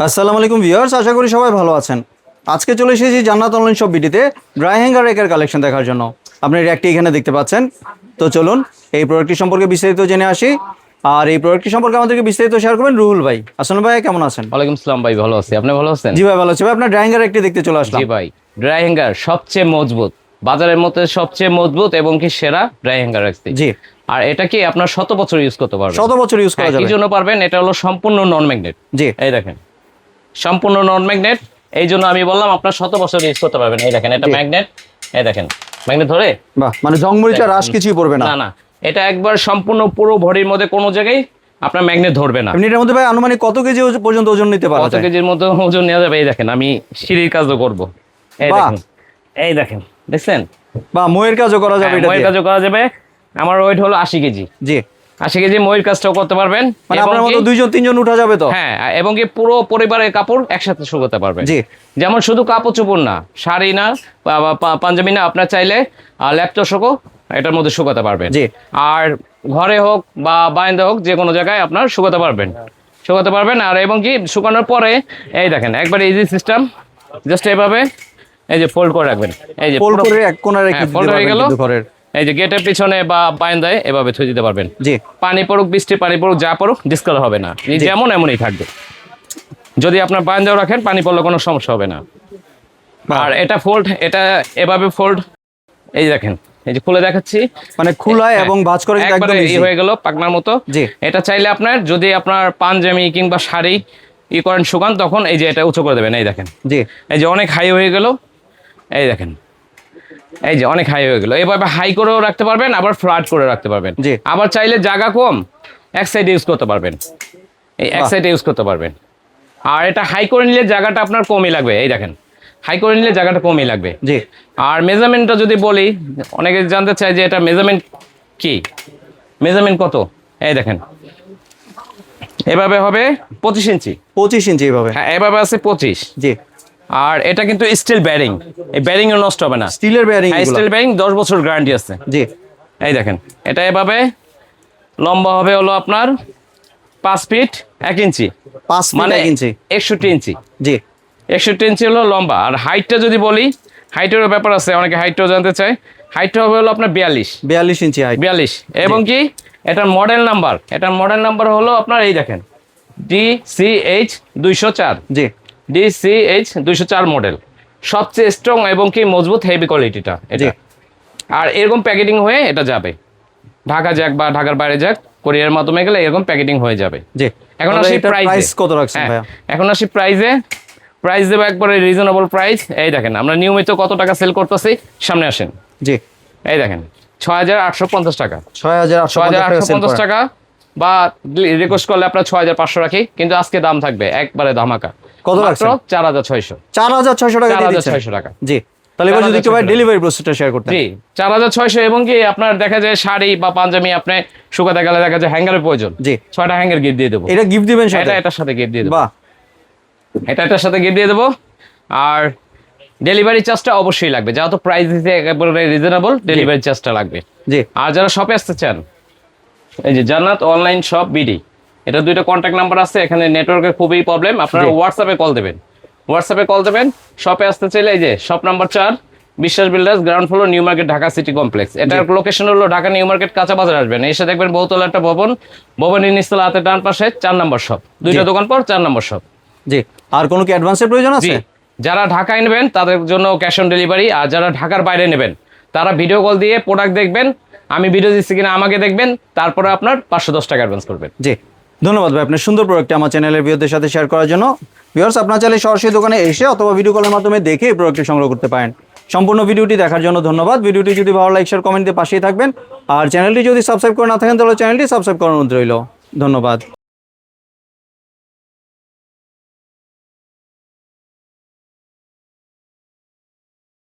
আসসালামু আলাইকুম ভিউয়ার্স, আশা করি সবাই ভালো আছেন। আজকে চলে এসেছি জান্নাত অনলাইন শপ বিডিতে ড্রাই হ্যাঙ্গার রেকের কালেকশন দেখার জন্য। আপনি র্যাকটি এখানে দেখতে পাচ্ছেন। তো চলুন এই প্রোডাক্টটি সম্পর্কে বিস্তারিত জেনে আসি। আর এই প্রোডাক্টটি সম্পর্কে আমাদেরকে বিস্তারিত শেয়ার করবেন রুহুল ভাই। আসসালামু ভাই, কেমন আছেন? ওয়ালাইকুম আসসালাম ভাই, ভালো আছি। আপনি ভালো আছেন? জি ভাই, ভালো আছি ভাই। আপনার ড্রাই হ্যাঙ্গার রেকটি দেখতে চলে আসলাম। জি ভাই, ড্রাই হ্যাঙ্গার সবচেয়ে মজবুত, বাজারের মধ্যে সবচেয়ে মজবুত এবং কি সেরা ড্রাই হ্যাঙ্গার রাখছি। জি। আর এটা কি আপনার 100 বছর ইউজ করতে পারবেন। 100 বছর ইউজ করা যাবে। এই জন্য পারবেন, এটা হলো সম্পূর্ণ নন ম্যাগনেট। জি। এই দেখেন, সম্পূর্ণ নন ম্যাগনেট। এই জন্য আমি বললাম আপনার 100 বছর ইউজ করতে পারবেন। এই দেখেন, এটা ম্যাগনেট। এই দেখেন ম্যাগনেট ধরে, বাহ, মানে জংমরিচা রাশ কিছুই পড়বে না। না না, এটা একবার সম্পূর্ণ পুরো ভরির মধ্যে কোনো জায়গায় আপনার ম্যাগনেট ধরবে না। আপনি এটার মধ্যে ভাই আনুমানিক কত কেজি পর্যন্ত ওজন নিতে পারবেন? কত কেজির মতো ওজন নেওয়া যাবে? এই দেখেন, আমি সিঁড়ির কাজও করব। এই বাহ। দেখেন, এই দেখেন, দেখছেন? বা ময়ের কাজও করা যাবে। এটা ময়ের কাজও করা যাবে। আমার ওয়েট হলো 80 কেজি। জি। 80 কেজি ময়ের কাজটাও করতে পারবেন। মানে আপনার মতো দুইজন তিনজন উঠা যাবে তো? হ্যাঁ, এবং কি পুরো পরিবারের কাপড় একসাথে শুকাতে পারবেন। জি। যেমন শুধু কাপড় চোপড় না, শাড়ি না, পাঞ্জাবি না, আপনার চাইলে ল্যাপটপও এটার মধ্যে শুকাতে পারবেন। জি। আর ঘরে হোক বা বারান্দা হোক, যে কোনো জায়গায় আপনার শুকাতে পারবেন। আর এবং কি শুকানোর পরে এই দেখেন, একবার ইজি সিস্টেম, জাস্ট এইভাবে এই যে ফোল্ড করে রাখবেন। এই যে ফোল্ড করে এক কোণে রেখে দিতে ফোল্ড হয়ে পারবেন গেল। কিন্তু ঘরের। এই যে গেটের পিছনে বা বারান্দায় এভাবে থুই দিতে পারবেন। জি। পানি পড়ুক, বৃষ্টি পানি পড়ুক, যা পড়ুক, ডিসকালার হবে না। যেমন এমনই থাকবে। যদি আপনার বারান্দাও রাখেন, পানি পড়লে কোনো সমস্যা হবে না। আর এটা ফোল্ড, এটা এভাবে ফোল্ড। এই দেখেন, এই যে খুলে দেখাচ্ছি, মানে খোলা এবং ভাঁজ করে কিন্তু একদম একবারে হয়ে গেল পাকনার মতো। জি। এটা চাইলে আপনার, যদি আপনার পাঞ্জাবি কিংবা শাড়ি করেন শুকান, তখন এই যে এটা উঁচু করে দেবেন। এই দেখেন, জি। এই যে অনেক হাই হয়ে গেল। এই দেখেন, এই যে অনেক হাই হয়ে গেল। এভাবে হাই করেও রাখতে পারবেন, আবার ফ্ল্যাট করে রাখতে পারবেন। জি। আবার চাইলে জায়গা কম, এক সাইডে ইউজ করতে পারবেন। এই এক সাইডে ইউজ করতে পারবেন। আর এটা হাই করে নিলে জায়গাটা আপনার কমই লাগবে। এই দেখেন, হাই করে নিলে জায়গাটা কমই লাগবে। জি। আর মেজারমেন্টটা যদি বলি, অনেকে জানতে চায় যে এটা মেজারমেন্ট কি, মেজারমেন্ট কত। এই দেখেন, এভাবে হবে 25 ইঞ্চি। 25 ইঞ্চি এইভাবে? হ্যাঁ, এভাবে আছে 25। জি। আর এটা কিন্তু স্টিল ব্যারিং, এই ব্যারিং ও নষ্ট হবে না। স্টিলের ব্যারিং? স্টিল ব্যারিং, 10 বছর গ্যারান্টি আছে। জি। এই দেখেন, এটা এভাবে লম্বা হবে হলো আপনার 5 ফিট 1 ইঞ্চি, 5 ফিট মানে 1 ইঞ্চি। 61 ইঞ্চি। জি। 61 ইঞ্চি হলো লম্বা। আর হাইটটা যদি বলি, হাইটেরও ব্যাপার আছে, অনেকে হাইটটাও জানতে চায়। হাইটটা হবে হলো আপনার 42 ইঞ্চি হাইট। 42। এবং কি এটার মডেল নাম্বার হলো আপনার, এই দেখেন, DCH 204। জি। DCH 204 model. সবচেয়ে স্ট্রং এবং কি মজবুত, হেভি কোয়ালিটিটা এটা। আর এরকম প্যাকেটিং হয়ে এটা যাবে ঢাকা যাক বা ঢাকার বাইরে যাক, কোরিয়ার মাধ্যমে গেলে এরকম প্যাকেটিং হয়ে যাবে। জি। এখন আসি প্রাইস কত রাখছেন ভাইয়া? এখন আসি প্রাইস দেবো একবারে রিজনেবল প্রাইস। এই দেখেন, আমরা নিয়মিত কত টাকা সেল করতেছি, সামনে আসেন। জি। এই দেখেন, 6850 টাকা। 6850 টাকা, বা রিকোয়েস্ট করলে আপনার 6500 রাখি, কিন্তু আজকে দাম থাকবে একবারে ধামাকা। কত রাখছেন? 4600। 4600 টাকা দিয়ে দিচ্ছেন? 4600 টাকা। জি। তাহলে এবার যদি একটু ভাই ডেলিভারি প্রসেসটা শেয়ার করতেন। জি, 4600। এবং কি আপনার দেখা যায় শাড়ি বা পাঞ্জাবি আপনি শুকাতে গেলে দেখা যায় হ্যাঙ্গারের প্রয়োজন। জি। 6টা হ্যাঙ্গার গিফট দিয়ে দেবো। এটা গিফট দিবেন সাথে? এটা এটার সাথে গিফট দিয়ে দেবো। বাহ। এটার সাথে গিফট দিয়ে দেবো। আর ডেলিভারি চার্জটা অবশ্যই লাগবে, যেহেতু প্রাইস দিতে একেবারে রিজনেবল, ডেলিভারি চার্জটা লাগবে। জি। আর যারা শপে আসতে চান, এই যে জান্নাত অনলাইন শপ বিডি, এটা 2টা কন্ট্যাক্ট নাম্বার আছে। এখানে নেটওয়ার্কের খুবই প্রবলেম, আপনারা হোয়াটসঅ্যাপে কল দেবেন। শপে আসতে চাইলে এই যে শপ নাম্বার 4, বিশ্বাস builders, ground floor, new market, Dhaka city complex. এটার লোকেশন হলো ঢাকা নিউ মার্কেট, কাঁচা বাজার আসবেন, এসে দেখবেন বহুতলা একটা ভবনের নিচতলা হাতে ডান পাশে 4 নম্বর শপ। 2টা দোকান পর 4 নম্বর শপ। জি। আর কোনো কি অ্যাডভান্সের প্রয়োজন আছে? যারা ঢাকায় নেবেন তাদের জন্য ক্যাশ অন ডেলিভারি। আর যারা ঢাকার বাইরে নেবেন, তারা ভিডিও কল দিয়ে প্রোডাক্ট দেখবেন, আমি ভিডিও দিচ্ছি কিনা আমাকে দেখবেন, তারপরে আপনার 510 টাকা অ্যাডভান্স করবেন। জি। ধন্যবাদ ভাই, আপনার সুন্দর প্রোডাক্টটি আমার চ্যানেলের ভিউয়ারদের সাথে শেয়ার করার জন্য। ভিউয়ার্স, আপনারা চাইলে সরাসরি দোকানে এসে অথবা ভিডিও কলের মাধ্যমে দেখে এই প্রোডাক্টটি সংগ্রহ করতে পারেন। সম্পূর্ণ ভিডিওটি দেখার জন্য ধন্যবাদ। ভিডিওটি যদি ভালো লাইক, শেয়ার, কমেন্ট দিয়ে পাশেই থাকবেন। আর চ্যানেলটি যদি সাবস্ক্রাইব করে না থাকেন, তাহলে চ্যানেলটি সাবস্ক্রাইব করার অনুরোধ রইল। ধন্যবাদ।